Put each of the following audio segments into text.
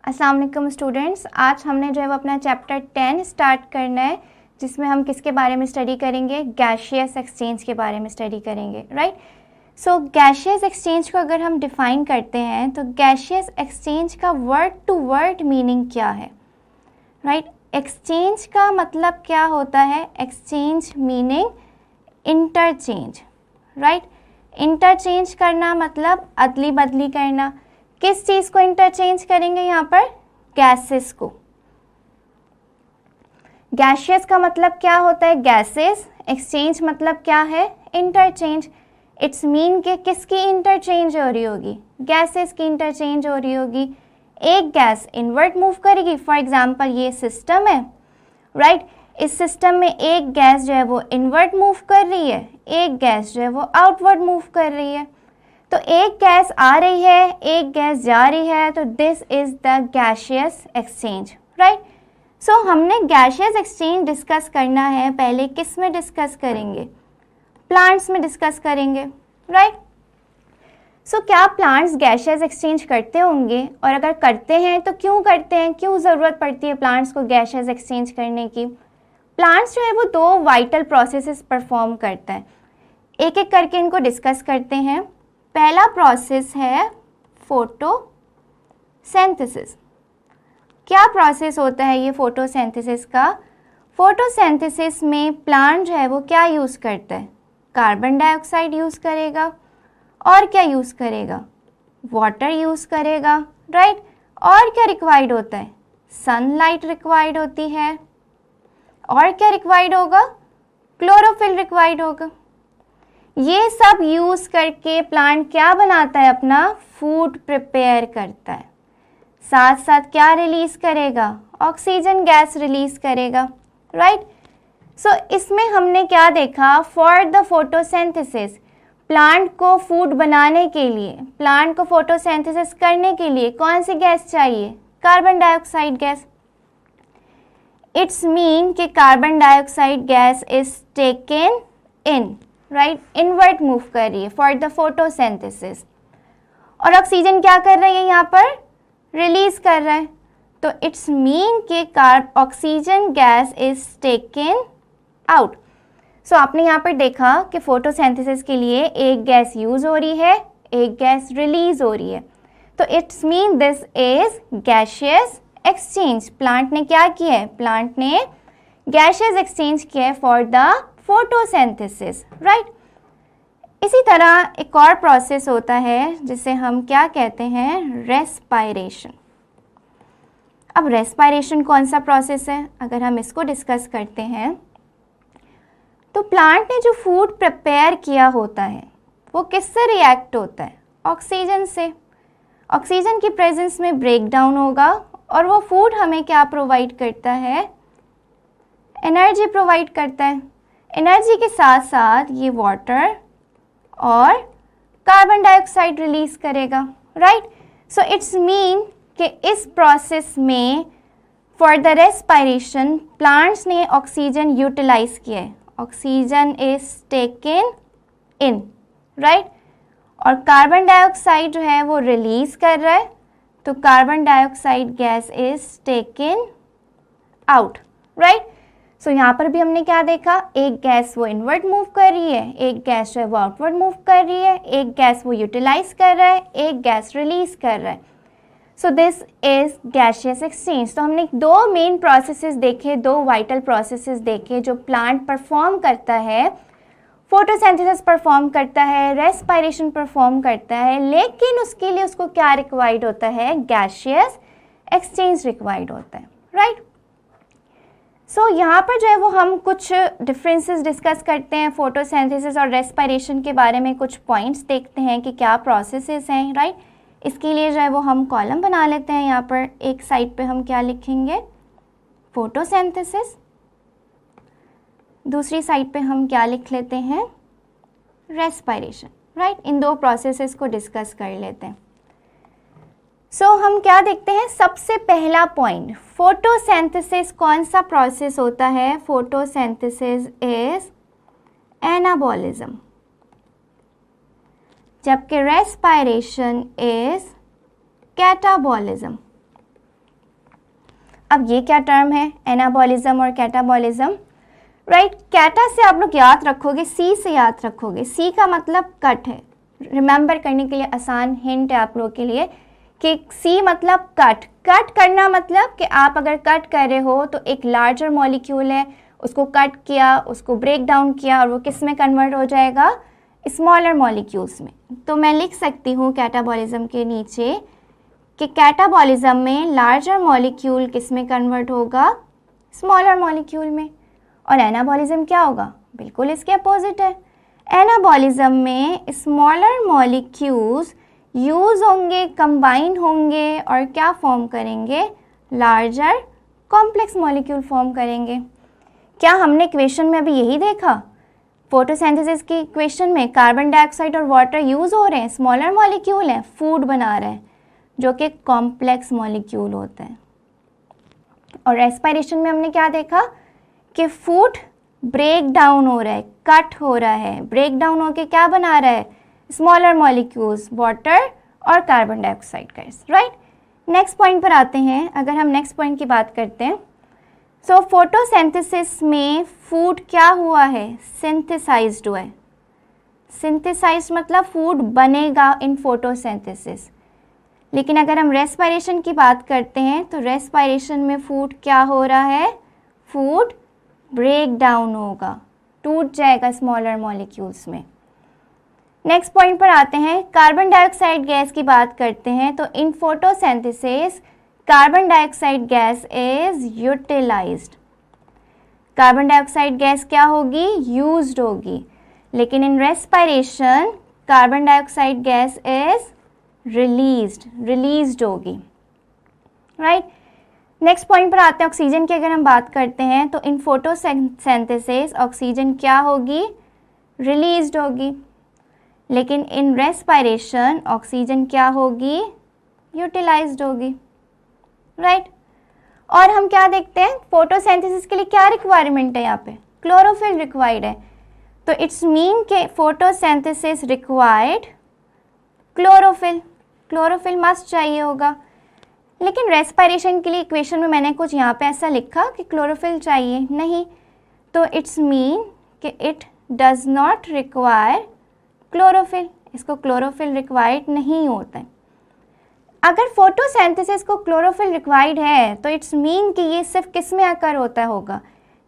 अस्सलाम वालेकुम स्टूडेंट्स। आज हमने जो है वो अपना चैप्टर 10 स्टार्ट करना है, जिसमें हम किसके बारे में स्टडी करेंगे, गैशियस एक्सचेंज के बारे में स्टडी करेंगे। राइट। सो गैशियस एक्सचेंज को अगर हम डिफ़ाइन करते हैं तो गैशियस एक्सचेंज का वर्ड टू वर्ड मीनिंग क्या है। राइट। एक्सचेंज का मतलब क्या होता है? Exchange meaning interchange. Right. Interchange करना मतलब अदली बदली करना। किस चीज़ को इंटरचेंज करेंगे यहाँ पर? गैसेस को। गैशियस का मतलब क्या होता है? गैसेस। एक्सचेंज मतलब क्या है? इंटरचेंज। इट्स मीन कि किसकी इंटरचेंज हो रही होगी? गैसेस की इंटरचेंज हो रही होगी। एक गैस इनवर्ट मूव करेगी, फॉर एग्जांपल ये सिस्टम है। राइट। इस सिस्टम में एक गैस जो है वो इनवर्ट मूव कर रही है, एक गैस जो है वो आउटवर्ड मूव कर रही है। तो एक गैस आ रही है, एक गैस जा रही है, तो this is the gaseous exchange. Right. So हमने गैशियस एक्सचेंज डिस्कस करना है। पहले किस में डिस्कस करेंगे? प्लांट्स में डिस्कस करेंगे। राइट। सो क्या प्लांट्स गैशियस एक्सचेंज करते होंगे, और अगर करते हैं तो क्यों करते हैं, क्यों ज़रूरत पड़ती है प्लांट्स को गैशियस एक्सचेंज करने की? प्लांट्स जो है वो दो वाइटल प्रोसेसेस परफॉर्म करता है। एक एक करके इनको डिस्कस करते हैं। पहला प्रोसेस है फोटोसिंथेसिस। क्या प्रोसेस होता है ये फोटोसिंथेसिस का? फोटोसिंथेसिस में प्लांट जो है वो क्या यूज़ करता है? कार्बन डाइऑक्साइड यूज़ करेगा, और क्या यूज़ करेगा? वाटर यूज़ करेगा। राइट। और क्या रिक्वायर्ड होता है? सनलाइट रिक्वायर्ड होती है। और क्या रिक्वायर्ड होगा? क्लोरोफिल रिक्वायर्ड होगा। ये सब यूज़ करके प्लांट क्या बनाता है? अपना फूड प्रिपेयर करता है। साथ साथ क्या रिलीज़ करेगा? ऑक्सीजन गैस रिलीज़ करेगा। राइट। सो इसमें हमने क्या देखा? फॉर द फोटोसिंथेसिस, प्लांट को फूड बनाने के लिए, प्लांट को फोटोसिंथेसिस करने के लिए कौन सी गैस चाहिए? Carbon dioxide gas. It's mean कि carbon dioxide gas is taken in, right, inward move कर रही है फॉर द फोटोसिंथेसिस। और ऑक्सीजन क्या कर रही है यहाँ पर? रिलीज कर रहा है। तो इट्स मीन कि oxygen gas is taken out. So आपने यहाँ पर देखा कि फोटोसिंथेसिस के लिए एक गैस यूज हो रही है, एक गैस रिलीज हो रही है। तो it's mean this is gaseous exchange. Plant ने क्या किया है? प्लांट ने गैशियस एक्सचेंज किया है फॉर द फोटोसिंथेसिस। राइट। इसी तरह एक और प्रोसेस होता है जिसे हम क्या कहते हैं? रेस्पायरेशन। अब रेस्पायरेशन कौन सा प्रोसेस है? अगर हम इसको डिस्कस करते हैं तो प्लांट ने जो फूड प्रिपेयर किया होता है वो किससे रिएक्ट होता है? ऑक्सीजन से। ऑक्सीजन की प्रेजेंस में ब्रेक डाउन होगा, और वो फूड हमें क्या प्रोवाइड करता है? एनर्जी प्रोवाइड करता है। एनर्जी के साथ साथ ये वाटर और कार्बन डाइऑक्साइड रिलीज करेगा। राइट। सो इट्स मीन कि इस प्रोसेस में फॉर द रेस्पायरेशन प्लांट्स ने ऑक्सीजन यूटिलाइज किया है। Oxygen is taken in, right, और कार्बन डाइऑक्साइड जो है वो रिलीज कर रहा है। तो carbon dioxide gas is taken out. Right. So यहाँ पर भी हमने क्या देखा? एक गैस वो इनवर्ट मूव कर रही है, एक गैस जो है वो आउटवर्ड मूव कर रही है, एक गैस वो यूटिलाइज कर रहा है, एक गैस रिलीज कर रहा है। So this is gaseous exchange. तो हमने दो मेन प्रोसेसेस देखे, दो वाइटल प्रोसेसेस देखे जो प्लांट परफॉर्म करता है। फोटोसिंथेसिस परफॉर्म करता है, रेस्पायरेशन परफॉर्म करता है, लेकिन उसके लिए उसको क्या रिक्वायर्ड होता है? गैशियस एक्सचेंज रिक्वायर्ड होता है। राइट। सो यहाँ पर जो है वो हम कुछ डिफरेंसेस डिस्कस करते हैं फोटोसिंथेसिस और रेस्पायरेशन के बारे में। कुछ पॉइंट्स देखते हैं कि क्या प्रोसेसेस हैं। राइट। इसके लिए जो है वो हम कॉलम बना लेते हैं। यहाँ पर एक साइड पे हम क्या लिखेंगे? फोटोसिंथेसिस। दूसरी साइड पे हम क्या लिख लेते हैं? रेस्पायरेशन। राइट। इन दो प्रोसेसेस को डिस्कस कर लेते हैं। सो हम क्या देखते हैं? सबसे पहला पॉइंट, फोटोसिंथेसिस कौन सा प्रोसेस होता है? फोटोसिंथेसिस इज एनाबॉलिज्म, जबकि रेस्पायरेशन इज कैटाबॉलिज्म। अब ये क्या टर्म है, एनाबॉलिज्म और कैटाबॉलिज्म, राइट। कैटा से आप लोग याद रखोगे, सी से याद रखोगे, सी का मतलब कट है। रिमेंबर करने के लिए आसान हिंट है आप लोगों के लिए कि सी मतलब कट। कट करना मतलब कि आप अगर कट कर रहे हो तो एक लार्जर मॉलिक्यूल है, उसको कट किया, उसको ब्रेक डाउन किया और वो किस में कन्वर्ट हो जाएगा, स्मॉलर मॉलिक्यूल्स में। तो मैं लिख सकती हूँ कैटाबॉलिज्म के नीचे कि कैटाबॉलिज्म में लार्जर मॉलिक्यूल किस में कन्वर्ट होगा, स्मॉलर मॉलिक्यूल में। और एनाबॉलिज्म क्या होगा, बिल्कुल इसके अपोजिट है। एनाबॉलिज्म में स्मॉलर मॉलिक्यूल्स यूज होंगे, कंबाइन होंगे और क्या फॉर्म करेंगे, लार्जर कॉम्प्लेक्स मॉलिक्यूल फॉर्म करेंगे। क्या हमने इक्वेशन में अभी यही देखा, फोटोसिंथेसिस की इक्वेशन में कार्बन डाइऑक्साइड और वाटर यूज हो रहे हैं, स्मॉलर मॉलिक्यूल हैं, फूड बना रहे हैं जो कि कॉम्प्लेक्स मॉलिक्यूल होते हैं। और रेस्पिरेशन में हमने क्या देखा कि फूड ब्रेक डाउन हो रहा है, कट हो रहा है, ब्रेक डाउन होके क्या बना रहा है, स्मॉलर मॉलिक्यूल्स, वाटर और carbon dioxide gas, right. Next point पर आते हैं। अगर हम नेक्स्ट पॉइंट की बात करते हैं, सो फोटोसिंथेसिस में फूड क्या हुआ है, सिंथेसाइज्ड हुआ है। सिंथेसाइज्ड मतलब फूड बनेगा इन फोटोसिंथेसिस। लेकिन अगर हम रेस्पिरेशन की बात करते हैं तो रेस्पिरेशन में फूड क्या हो रहा है, फूड ब्रेक डाउन होगा, टूट जाएगा स्मॉलर मॉलिक्यूल्स में। नेक्स्ट पॉइंट पर आते हैं, कार्बन डाइऑक्साइड गैस की बात करते हैं तो in photosynthesis carbon dioxide gas is utilised. Carbon dioxide gas क्या होगी, यूज्ड होगी। लेकिन in respiration carbon dioxide gas is released होगी, राइट। नेक्स्ट पॉइंट पर आते हैं, ऑक्सीजन की अगर हम बात करते हैं तो इन फोटोसिंथेसिस ऑक्सीजन क्या होगी, रिलीज्ड होगी। लेकिन इन रेस्पिरेशन ऑक्सीजन क्या होगी, यूटिलाइज्ड होगी, राइट। और हम क्या देखते हैं, फोटोसिंथेसिस के लिए क्या रिक्वायरमेंट है, यहाँ पे क्लोरोफिल रिक्वायर्ड है। तो इट्स मीन के photosynthesis required chlorophyll, chlorophyll must चाहिए होगा। लेकिन रेस्पिरेशन के लिए इक्वेशन में मैंने कुछ यहाँ पे ऐसा लिखा कि क्लोरोफिल चाहिए नहीं, तो इट्स मीन कि it does not require chlorophyll, इसको क्लोरोफिल रिक्वायर्ड नहीं होता है। अगर फोटोसिंथेसिस को क्लोरोफिल रिक्वायर्ड है तो इट्स मीन कि ये सिर्फ किस में अकर होता होगा,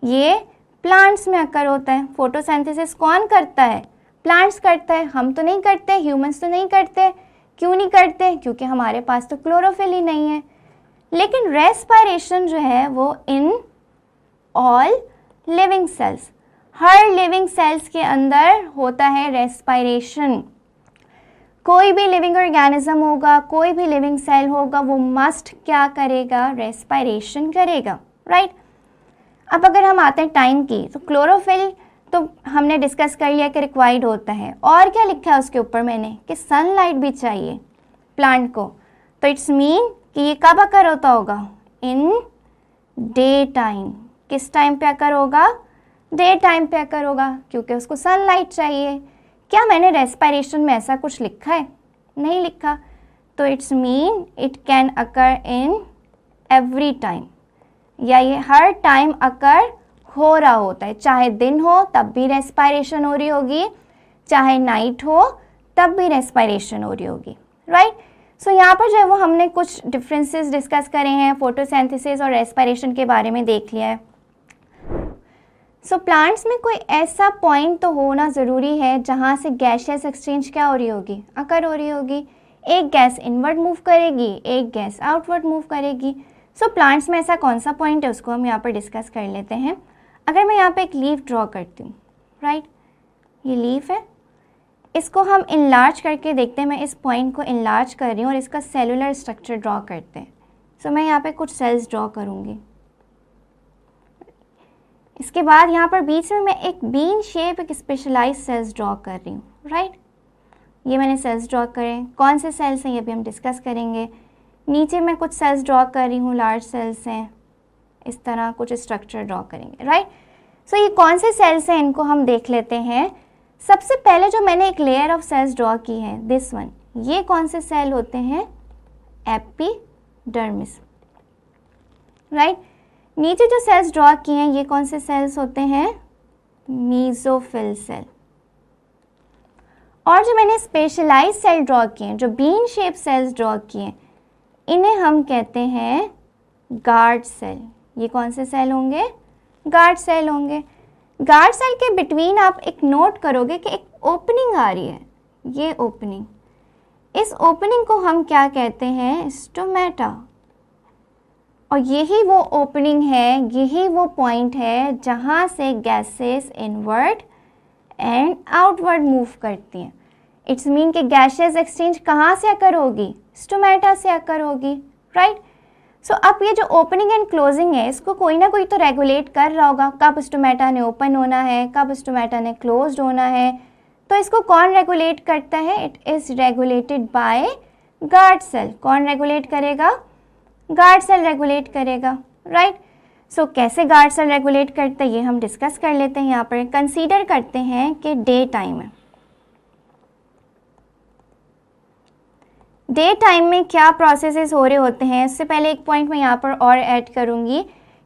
ये प्लांट्स में अकर होता है। फोटोसिंथेसिस कौन करता है, प्लांट्स करता है, हम तो नहीं करते, ह्यूमंस तो नहीं करते। क्यों नहीं करते, क्योंकि हमारे पास तो क्लोरोफिल ही नहीं है। लेकिन रेस्पिरेशन जो है वो in all living cells, her living cells के अंदर होता है रेस्पिरेशन। कोई भी लिविंग ऑर्गेनिज्म होगा, कोई भी लिविंग सेल होगा, वो मस्ट क्या करेगा, रेस्पिरेशन करेगा, राइट। अब अगर हम आते हैं टाइम की, तो क्लोरोफिल तो हमने डिस्कस कर लिया कि रिक्वायर्ड होता है। और क्या लिखा है उसके ऊपर मैंने कि सनलाइट भी चाहिए प्लांट को। तो इट्स मीन कि ये कब अकर होता होगा, इन डे टाइम। किस टाइम पे अकर होगा, डे टाइम पे अकर होगा, क्योंकि उसको सनलाइट चाहिए। क्या मैंने रेस्पिरेशन में ऐसा कुछ लिखा है, नहीं लिखा। तो it's mean it can occur in every time, या ये हर टाइम अकर हो रहा होता है। चाहे दिन हो तब भी रेस्पिरेशन हो रही होगी, चाहे नाइट हो तब भी रेस्पिरेशन हो रही होगी, राइट। सो यहाँ पर जो है वो हमने कुछ डिफरेंसेस डिस्कस करे हैं, फोटोसिंथेसिस और रेस्पिरेशन के बारे में देख लिया है। सो प्लांट्स में कोई ऐसा पॉइंट तो होना ज़रूरी है जहाँ से गैसियस एक्सचेंज क्या हो रही होगी, अकर हो रही होगी। एक गैस इनवर्ड मूव करेगी, एक गैस आउटवर्ड मूव करेगी। सो प्लांट्स में ऐसा कौन सा पॉइंट है उसको हम यहाँ पर डिस्कस कर लेते हैं। अगर मैं यहाँ पे एक लीफ ड्रॉ करती हूँ, राइट, ये लीफ है, इसको हम इनलार्ज करके देखते हैं। मैं इस पॉइंट को इनलार्ज कर रही हूँ और इसका सेलुलर स्ट्रक्चर ड्रॉ करते हैं। सो मैं यहाँ पे कुछ सेल्स ड्रॉ करूँगी। इसके बाद यहाँ पर बीच में मैं एक बीन शेप, एक स्पेशलाइज सेल्स ड्रॉ कर रही हूँ, राइट। ये मैंने सेल्स ड्रॉ करे, कौन से सेल्स हैं ये भी हम डिस्कस करेंगे। नीचे मैं कुछ सेल्स ड्रॉ कर रही हूँ, लार्ज सेल्स हैं, इस तरह कुछ स्ट्रक्चर ड्रॉ करेंगे, राइट। सो ये कौन से सेल्स हैं इनको हम देख लेते हैं। सबसे पहले जो मैंने एक लेयर ऑफ सेल्स ड्रॉ की है, दिस वन, ये कौन से सेल होते हैं, एपिडर्मिस। राइट। नीचे जो सेल्स ड्रॉ किए हैं ये कौन से सेल्स होते हैं? Mesophyll cell. और जो मैंने स्पेशलाइज सेल ड्रॉ किए हैं, जो बीन शेप सेल्स ड्रॉ किए हैं, इन्हें हम कहते हैं गार्ड सेल। ये कौन से सेल होंगे? गार्ड सेल होंगे। गार्ड सेल के बिटवीन आप एक नोट करोगे कि एक ओपनिंग आ रही है, ये ओपनिंग, इस ओपनिंग को हम क्या कहते हैं? स्टोमेटा। और यही वो ओपनिंग है, यही वो पॉइंट है जहाँ से gases inward and outward move करती हैं। इट्स मीन कि गैसेस एक्सचेंज कहाँ से अकर होगी? स्टोमेटा से अकर होगी, राइट। सो अब ये जो ओपनिंग एंड क्लोजिंग है, इसको कोई ना कोई तो रेगुलेट कर रहा होगा, कब स्टोमेटा ने ओपन होना है, कब स्टोमेटा ने क्लोज्ड होना है। तो इसको कौन रेगुलेट करता है? It is regulated by guard cell. कौन रेगुलेट करेगा? गार्ड सेल रेगुलेट करेगा, राइट। सो कैसे गार्ड सेल रेगुलेट करता है ये हम डिस्कस कर लेते हैं। यहाँ पर कंसीडर करते हैं कि डे टाइम है। डे टाइम में क्या प्रोसेसेस हो रहे होते हैं? इससे पहले एक पॉइंट मैं यहाँ पर और ऐड करूँगी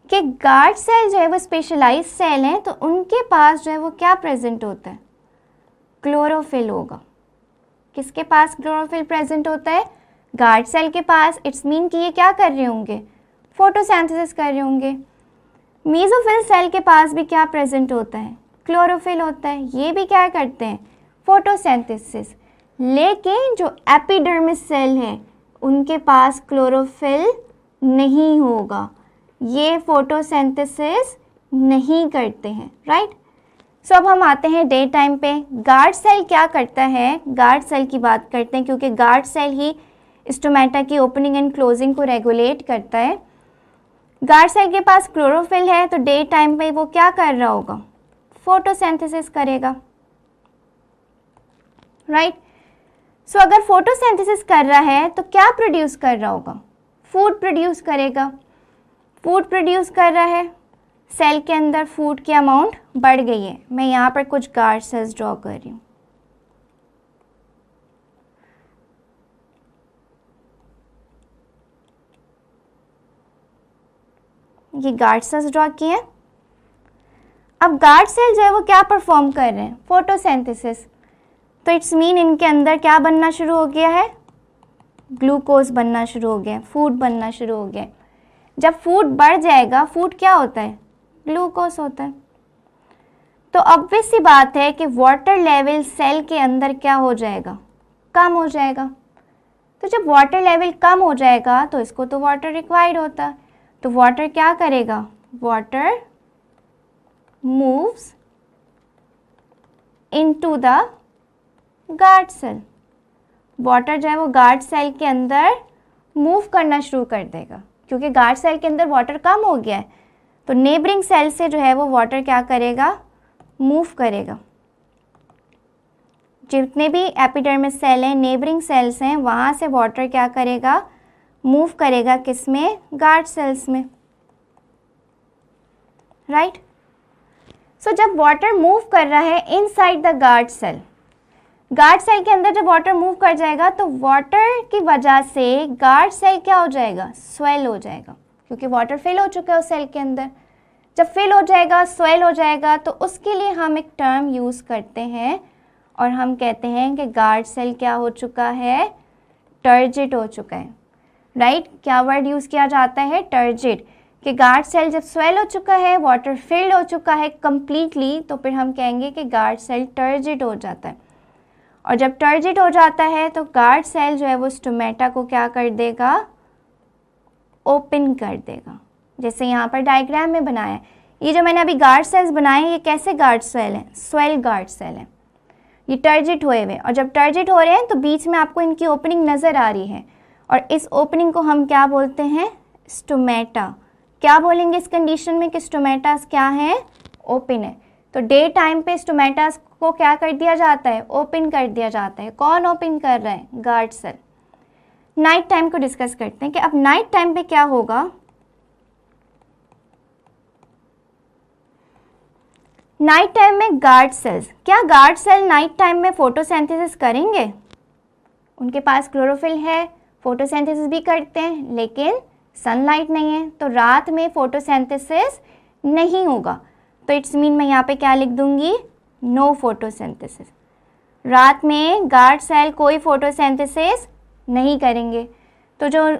कि गार्ड सेल जो है वो स्पेशलाइज सेल हैं, तो उनके पास जो है वो क्या प्रेजेंट होता है? क्लोरोफिल होगा। किसके पास क्लोरोफिल प्रेजेंट होता है? गार्ड सेल के पास। इट्स मीन कि ये क्या कर रहे होंगे? फोटोसिंथेसिस कर रहे होंगे। मेसोफिल सेल के पास भी क्या प्रेजेंट होता है? क्लोरोफिल होता है। ये भी क्या करते हैं? फोटोसिंथेसिस। लेकिन जो एपिडर्मिस सेल है उनके पास क्लोरोफिल नहीं होगा, ये फोटोसिंथेसिस नहीं करते हैं, राइट। सो अब हम आते हैं डे टाइम पे। गार्ड सेल क्या करता है? गार्ड सेल की बात करते हैं, क्योंकि गार्ड सेल ही स्टोमेटा की ओपनिंग एंड क्लोजिंग को रेगुलेट करता है। गार्ड सेल के पास क्लोरोफिल है, तो डे टाइम पे वो क्या कर रहा होगा? फोटोसिंथेसिस करेगा, राइट। सो अगर फोटोसिंथेसिस कर रहा है तो क्या प्रोड्यूस कर रहा होगा? फूड प्रोड्यूस करेगा। फूड प्रोड्यूस कर रहा है, सेल के अंदर फूड की अमाउंट बढ़ गई है। मैं यहाँ पर कुछ गार्ड सेल्स ड्रॉ कर रही हूँ। ये गार्ड सेल्स ड्रॉ किए हैं। अब गार्ड सेल जो है वो क्या परफॉर्म कर रहे हैं? फोटोसिंथेसिस। तो इट्स मीन इनके अंदर क्या बनना शुरू हो गया है? ग्लूकोज बनना शुरू हो गया, फूड बनना शुरू हो गया। जब फूड बढ़ जाएगा, फूड क्या होता है? ग्लूकोज होता है। तो ऑब्वियस सी बात है कि वाटर लेवल सेल के अंदर क्या हो जाएगा? कम हो जाएगा। तो जब वाटर लेवल कम हो जाएगा तो इसको तो वाटर रिक्वायर्ड होता है। तो वाटर क्या करेगा? Water moves into the guard cell. Water जो है वो गार्ड सेल के अंदर मूव करना शुरू कर देगा, क्योंकि गार्ड सेल के अंदर वाटर कम हो गया है। तो नेबरिंग सेल से जो है वो वाटर क्या करेगा? मूव करेगा। जितने भी एपिडर्मिस सेल हैं, नेबरिंग सेल्स हैं, वहाँ से वाटर क्या करेगा? मूव करेगा। किस में? गार्ड सेल्स में, राइट। सो जब वाटर मूव कर रहा है inside the guard cell, guard cell के अंदर जब वाटर मूव कर जाएगा तो वाटर की वजह से गार्ड सेल क्या हो जाएगा? स्वेल हो जाएगा, क्योंकि वाटर फिल हो चुका है उस सेल के अंदर। जब फिल हो जाएगा, स्वेल हो जाएगा, तो उसके लिए हम एक टर्म यूज़ करते हैं और हम कहते हैं कि गार्ड सेल क्या हो चुका है? टर्जिड हो चुका है, राइट। क्या वर्ड यूज़ किया जाता है? टर्जिड। कि गार्ड सेल जब स्वेल हो चुका है, वाटर फिल्ड हो चुका है कंप्लीटली, तो फिर हम कहेंगे कि गार्ड सेल टर्जिड हो जाता है। और जब टर्जिड हो जाता है तो गार्ड सेल जो है वो स्टोमेटा को क्या कर देगा? ओपन कर देगा। जैसे यहाँ पर डायग्राम में बनाया है, ये जो मैंने अभी गार्ड सेल्स बनाए हैं, ये कैसे गार्ड सेल हैं? स्वेल गार्ड सेल हैं। ये टर्जिड हुए हुए, और जब टर्जिड हो रहे हैं तो बीच में आपको इनकी ओपनिंग नज़र आ रही है, और इस ओपनिंग को हम क्या बोलते हैं? स्टोमेटा। क्या बोलेंगे इस कंडीशन में कि स्टोमेटास क्या है? ओपन है। तो डे टाइम पे स्टोमेटास को क्या कर दिया जाता है? ओपन कर दिया जाता है। कौन ओपन कर रहा है? Guard cell. नाइट टाइम को डिस्कस करते हैं कि अब नाइट टाइम पे क्या होगा। नाइट टाइम में गार्ड सेल्स, क्या गार्ड सेल नाइट टाइम में फोटोसिंथेसिस करेंगे? उनके पास क्लोरोफिल है, फोटोसिंथेसिस भी करते हैं, लेकिन सनलाइट नहीं है तो रात में फोटोसिंथेसिस नहीं होगा। तो इट्स मीन मैं यहाँ पे क्या लिख दूंगी, नो फोटोसिंथेसिस। रात में गार्ड सेल कोई फोटोसिंथेसिस नहीं करेंगे, तो जो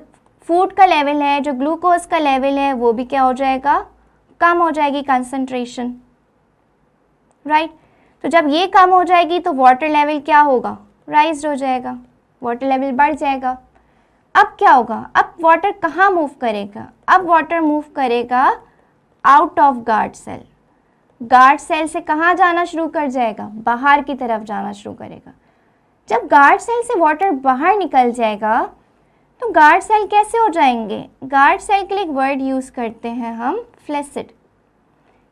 फूड का लेवल है, जो ग्लूकोज का लेवल है, वो भी क्या हो जाएगा, कम हो जाएगी कंसंट्रेशन, राइट। तो जब ये कम हो जाएगी तो वाटर लेवल क्या होगा, राइज हो जाएगा, वाटर लेवल बढ़ जाएगा। अब क्या होगा, अब वाटर कहाँ मूव करेगा, अब वाटर मूव करेगा out of guard cell. Guard cell से कहाँ जाना शुरू कर जाएगा, बाहर की तरफ जाना शुरू करेगा। जब गार्ड सेल से वाटर बाहर निकल जाएगा तो गार्ड सेल कैसे हो जाएंगे, गार्ड सेल के लिए एक वर्ड यूज़ करते हैं हम, फ्लैसिड,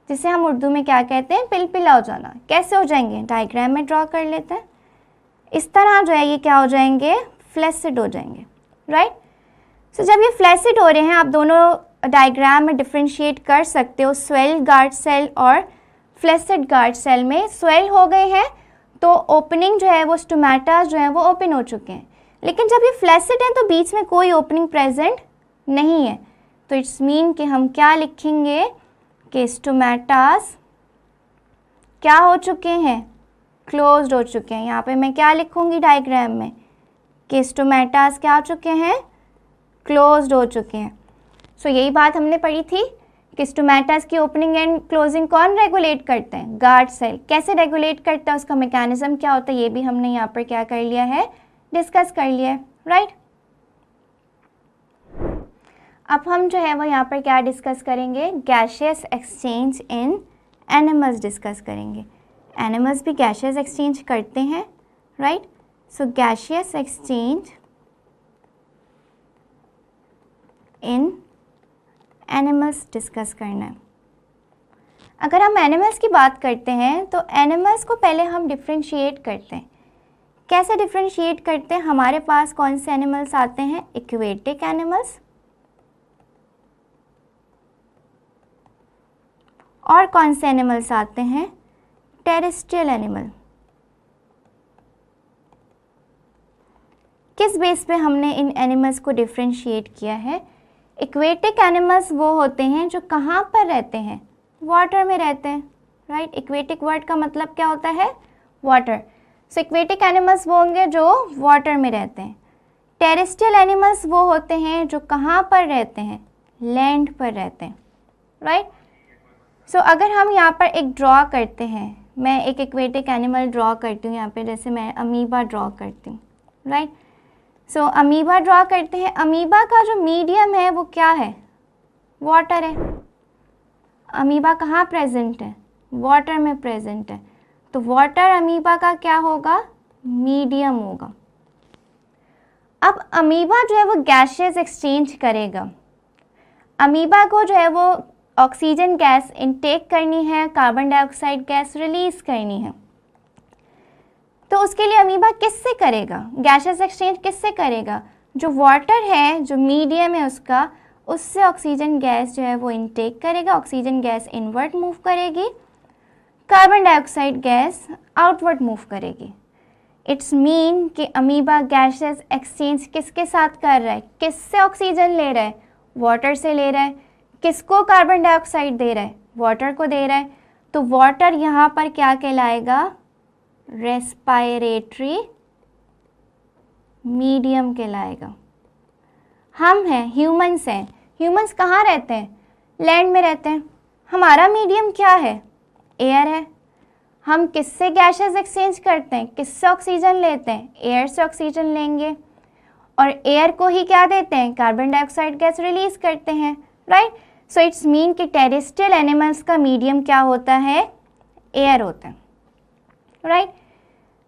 जिसे हम उर्दू में क्या कहते हैं, पिलपिला हो जाना। कैसे हो जाएंगे, डायग्राम में ड्रॉ कर लेते हैं। इस तरह जो है ये क्या हो जाएंगे, फ्लैसिड हो जाएंगे, राइट। सो जब ये फ्लैसिड हो रहे हैं, आप दोनों डायग्राम में डिफ्रेंशिएट कर सकते हो, स्वेल गार्ड सेल और फ्लैसिड गार्ड सेल में। स्वेल हो गए हैं तो ओपनिंग जो है वो स्टोमेटा जो है वो ओपन हो चुके हैं, लेकिन जब ये फ्लैसिड है तो बीच में कोई ओपनिंग प्रेजेंट नहीं है। तो इट्स मीन कि हम क्या लिखेंगे कि स्टोमेटास क्या हो चुके हैं, क्लोज्ड हो चुके हैं। यहाँ पे मैं क्या लिखूंगी डायग्राम में कि स्टोमेटास क्या हो चुके हैं, क्लोज्ड हो चुके हैं। सो यही बात हमने पढ़ी थी कि स्टोमेटास की ओपनिंग एंड क्लोजिंग कौन रेगुलेट करते हैं, गार्ड सेल। कैसे रेगुलेट करता है, उसका मैकेनिज्म क्या होता है, ये भी हमने यहाँ पर क्या कर लिया है, डिस्कस कर लिया है, राइट। अब हम जो है वो यहाँ पर क्या डिस्कस करेंगे, गैशियस एक्सचेंज इन एनिमल्स डिस्कस करेंगे। एनिमल्स भी गैशियस एक्सचेंज करते हैं, राइट। सो गैशियस एक्सचेंज इन एनिमल्स डिस्कस करना है। अगर हम एनिमल्स की बात करते हैं तो एनिमल्स को पहले हम डिफ्रेंशिएट करते हैं। कैसे डिफ्रेंशिएट करते हैं, हमारे पास कौन से एनिमल्स आते हैं, एक्वेटिक एनिमल्स और कौन से एनिमल्स आते हैं, टेरेस्ट्रियल एनिमल। किस बेस पे हमने इन एनिमल्स को डिफ्रेंशिएट किया है। एक्वेटिक एनिमल्स वो होते हैं जो कहाँ पर रहते हैं, वाटर में रहते हैं, राइट। एक्वेटिक वर्ड का मतलब क्या होता है, वाटर। सो एक्वेटिक एनिमल्स वो होंगे जो वाटर में रहते हैं। टेरेस्ट्रियल एनिमल्स वो होते हैं जो कहाँ पर रहते हैं, लैंड पर रहते हैं, राइट। सो अगर हम यहाँ पर एक ड्रॉ करते हैं, मैं एक एक्वेटिक एनिमल ड्रॉ करती हूँ यहाँ पे, जैसे मैं अमीबा ड्रॉ करती हूँ, राइट। सो अमीबा ड्रॉ करते हैं। अमीबा का जो मीडियम है वो क्या है, वाटर है। अमीबा कहाँ प्रेजेंट है, वाटर में प्रेजेंट है, तो वाटर अमीबा का क्या होगा, मीडियम होगा। अब अमीबा जो है वो गैशियस एक्सचेंज करेगा। अमीबा को जो है वो ऑक्सीजन गैस इनटेक करनी है, कार्बन डाइऑक्साइड गैस रिलीज करनी है। तो उसके लिए अमीबा किससे करेगा, गैशियस एक्सचेंज किससे करेगा, जो वाटर है, जो मीडियम है उसका, उससे ऑक्सीजन गैस जो है वो इनटेक करेगा। ऑक्सीजन गैस इनवर्ट मूव करेगी, carbon dioxide gas outward move करेगी। इट्स मीन कि अमीबा गैशियस एक्सचेंज किसके साथ कर रहा है, किससे ऑक्सीजन ले रहा है, वाटर से ले रहा है। किसको कार्बन डाइऑक्साइड दे रहा है, वाटर को दे रहा है। तो वाटर यहाँ पर क्या कहलाएगा, रेस्पायरेटरी मीडियम कहलाएगा। हम हैं, ह्यूमंस हैं। ह्यूमंस कहाँ रहते हैं, लैंड में रहते हैं। हमारा मीडियम क्या है, एयर है। हम किससे गैसेस एक्सचेंज करते हैं, किससे ऑक्सीजन लेते हैं, एयर से ऑक्सीजन लेंगे और एयर को ही क्या देते हैं, कार्बन डाइऑक्साइड गैस रिलीज करते हैं, राइट। सो इट्स मीन कि टेरेस्ट्रियल एनिमल्स का मीडियम क्या होता है, एयर होता है, राइट।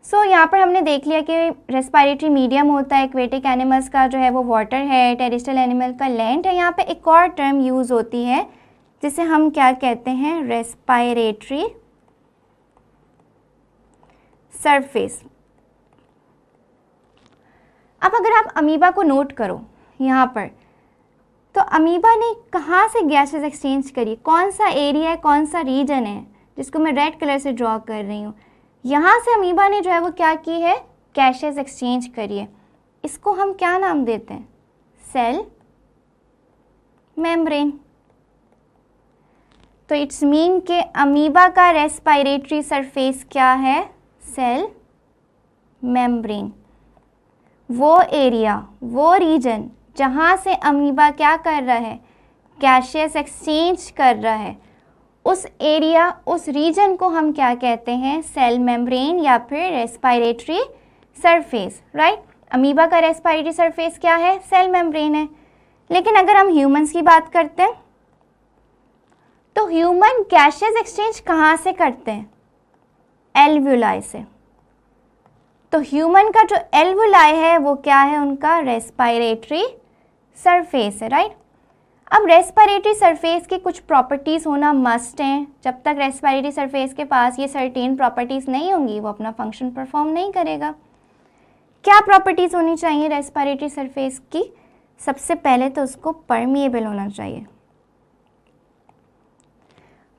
सो यहाँ पर हमने देख लिया कि रेस्पिरेटरी मीडियम होता है, एक्वेटिक एनिमल्स का जो है वो वाटर है, टेरेस्ट्रियल एनिमल का लैंड है। यहाँ पे एक और टर्म यूज़ होती है जिसे हम क्या कहते हैं, रेस्पिरेटरी सरफेस। अब अगर आप अमीबा को नोट करो यहाँ पर, तो अमीबा ने कहाँ से गैसेस एक्सचेंज करी, कौन सा एरिया है, कौन सा रीजन है, जिसको मैं रेड कलर से ड्रॉ कर रही हूँ। यहाँ से अमीबा ने जो है वो क्या की है, गैसेस एक्सचेंज करी है। इसको हम क्या नाम देते हैं, सेल मेम्ब्रेन। तो इट्स मीन कि अमीबा का रेस्पिरेटरी सरफेस क्या है? Cell membrane. वो एरिया, वो रीजन जहाँ से अमीबा क्या कर रहा है? गैसियस एक्सचेंज कर रहा है, उस एरिया, उस रीजन को हम क्या कहते हैं? सेल मेम्ब्रेन या फिर रेस्पिरेटरी सरफेस, राइट। अमीबा का रेस्पिरेटरी सरफेस क्या है? सेल मेम्ब्रेन है। लेकिन अगर हम ह्यूमंस की बात करते हैं तो ह्यूमन गैसियस एक्सचेंज कहाँ से करते हैं? एल्वुलाई से। तो ह्यूमन का जो एल्वुलाई है वो क्या है? उनका रेस्पिरेटरी सरफेस है, राइट। अब रेस्पिरेटरी सरफेस की कुछ प्रॉपर्टीज़ होना मस्ट हैं। जब तक रेस्पिरेटरी सरफेस के पास ये सर्टेन प्रॉपर्टीज़ नहीं होंगी वो अपना फंक्शन परफॉर्म नहीं करेगा। क्या प्रॉपर्टीज़ होनी चाहिए रेस्पिरेटरी सरफेस की? सबसे पहले तो उसको परमिएबल होना चाहिए।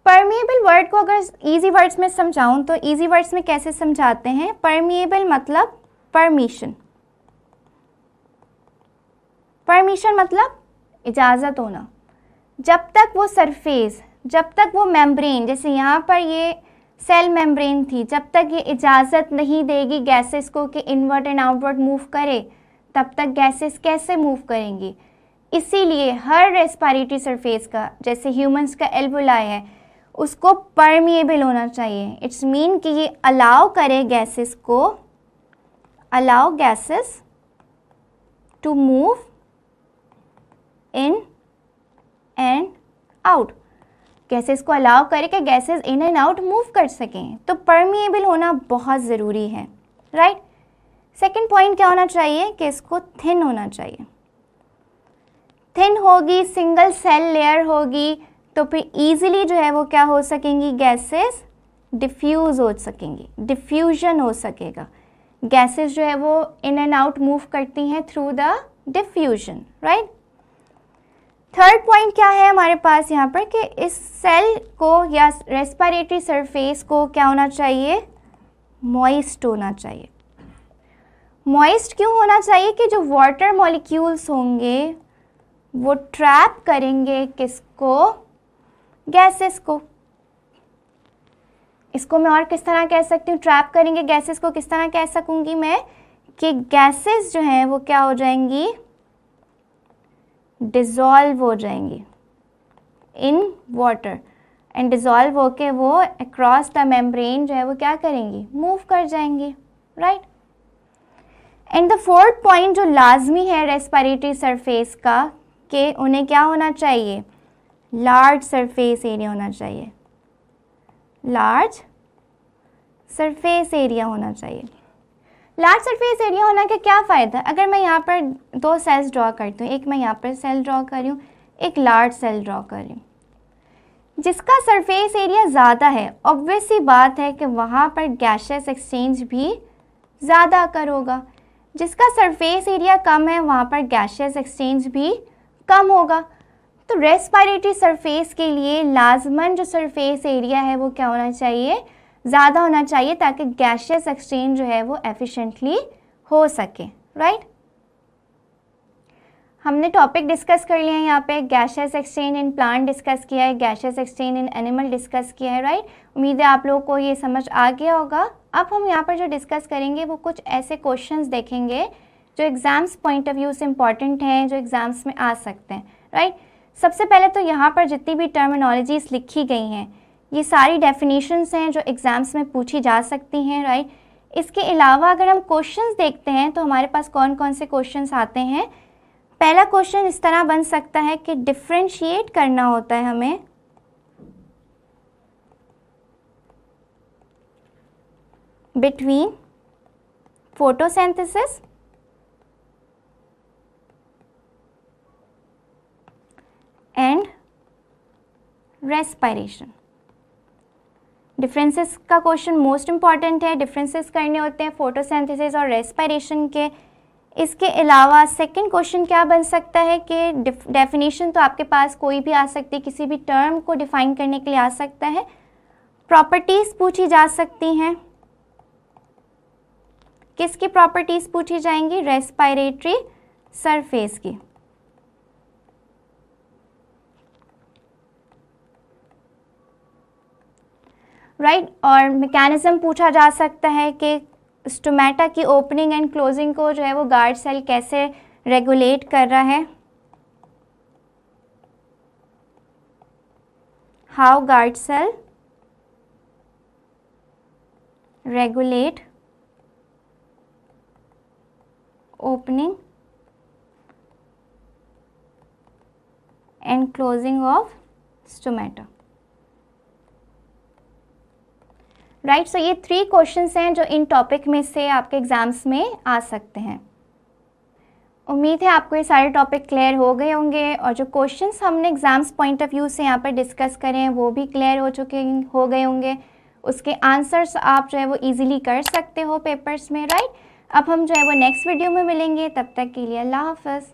परमिएबल वर्ड को अगर इजी वर्ड्स में समझाऊं तो इजी वर्ड्स में कैसे समझाते हैं? परमिएबल मतलब परमिशन। परमिशन मतलब इजाज़त होना। जब तक वो सरफेस, जब तक वो मेम्ब्रेन, जैसे यहाँ पर ये सेल मेम्ब्रेन थी, जब तक ये इजाज़त नहीं देगी गैसेस को कि इनवर्ट एंड आउटवर्ड मूव करे, तब तक गैसेस कैसे मूव करेंगी? इसीलिए हर रेस्पिरेटरी सरफेस का, जैसे ह्यूमंस का एल्वुलाई है, उसको परमिएबल होना चाहिए। इट्स मीन कि ये अलाउ करे गैसेस को, allow gases to move in and out. Gases को अलाउ करे कि gases in and out move कर सकें। तो परमिएबल होना बहुत ज़रूरी है, राइट। सेकंड पॉइंट क्या होना चाहिए? कि इसको थिन होना चाहिए। थिन होगी, सिंगल सेल लेयर होगी, तो फिर इजीली जो है वो क्या हो सकेंगी? गैसेस डिफ्यूज़ हो सकेंगी, डिफ्यूजन हो सकेगा। गैसेस जो है वो इन एंड आउट मूव करती हैं through the diffusion, right. Third point क्या है हमारे पास यहाँ पर? कि इस सेल को या रेस्पिरेटरी सरफेस को क्या होना चाहिए? मॉइस्ट होना चाहिए। मॉइस्ट क्यों होना चाहिए? कि जो वाटर मॉलिक्यूल्स होंगे वो ट्रैप करेंगे किसको? गैसेस को। इसको मैं और किस तरह कह सकती हूँ? ट्रैप करेंगे गैसेस को किस तरह कह सकूँगी मैं? कि गैसेस जो हैं वो क्या हो जाएंगी? डिज़ोल्व हो जाएंगी इन वाटर, एंड डिज़ोल्व होके वो अक्रॉस द मेम्ब्रेन जो है वो क्या करेंगी? मूव कर जाएंगी, right. And the fourth point जो लाजमी है रेस्पिरेटरी सरफेस का, कि उन्हें क्या होना चाहिए? लार्ज सरफेस एरिया होना चाहिए। लार्ज सरफेस एरिया होना चाहिए। लार्ज सरफेस एरिया होना का क्या फ़ायदा? अगर मैं यहाँ पर दो सेल्स ड्रॉ करती हूँ, एक मैं यहाँ पर सेल ड्रॉ कर रही हूँ, एक लार्ज सेल ड्रॉ कर रही हूँ, जिसका सरफेस एरिया ज़्यादा है, ऑब्वियस सी बात है कि वहाँ पर गैसियस एक्सचेंज भी ज़्यादा अकर होगा। जिसका सरफेस एरिया कम है वहाँ पर गैसियस एक्सचेंज भी कम होगा। तो रेस्पिरेटरी सरफेस के लिए लाजमन जो सरफेस एरिया है वो क्या होना चाहिए? ज़्यादा होना चाहिए, ताकि गैसियस एक्सचेंज जो है वो एफिशिएंटली हो सके, राइट। हमने टॉपिक डिस्कस कर लिया है यहाँ पे। Gaseous exchange in plant discuss किया है, gaseous exchange in animal discuss किया है, राइट। उम्मीद है आप लोगों को ये समझ आ गया होगा। अब हम यहाँ पर जो डिस्कस करेंगे वो कुछ ऐसे क्वेश्चंस देखेंगे जो एग्ज़ाम्स पॉइंट ऑफ व्यू से इम्पॉर्टेंट हैं, जो एग्ज़ाम्स में आ सकते हैं, राइट। सबसे पहले तो यहाँ पर जितनी भी टर्मिनोलॉजीज़ लिखी गई हैं ये सारी डेफिनेशंस हैं जो एग्ज़ाम्स में पूछी जा सकती हैं, राइट। इसके अलावा अगर हम क्वेश्चंस देखते हैं तो हमारे पास कौन कौन से क्वेश्चंस आते हैं। पहला क्वेश्चन इस तरह बन सकता है कि डिफरेंशिएट करना होता है हमें between photosynthesis and respiration. Differences का क्वेश्चन मोस्ट इंपॉर्टेंट है, डिफरेंसेस करने होते हैं फोटोसिंथेसिस और रेस्पिरेशन के। इसके अलावा सेकंड क्वेश्चन क्या बन सकता है कि डेफिनेशन तो आपके पास कोई भी आ सकती है, किसी भी टर्म को डिफाइन करने के लिए आ सकता है। प्रॉपर्टीज़ पूछी जा सकती हैं। किसकी प्रॉपर्टीज़ पूछी जाएंगी? रेस्पिरेटरी सरफेस की। राइट। और मैकेनिज्म पूछा जा सकता है कि स्टोमेटा की ओपनिंग एंड क्लोजिंग को जो है वो गार्ड सेल कैसे रेगुलेट कर रहा है। How guard cell regulate opening and closing of stomata. Right. So ये 3 क्वेश्चंस हैं जो इन टॉपिक में से आपके एग्जाम्स में आ सकते हैं। उम्मीद है आपको ये सारे टॉपिक क्लियर हो गए होंगे और जो क्वेश्चंस हमने एग्जाम्स पॉइंट ऑफ व्यू से यहाँ पर डिस्कस करें हैं वो भी क्लियर हो गए होंगे। उसके आंसर्स आप जो है वो इजीली कर सकते हो पेपर्स में। राइट। अब हम जो है वो नेक्स्ट वीडियो में मिलेंगे, तब तक के लिए अल्लाह हाफ़िज़।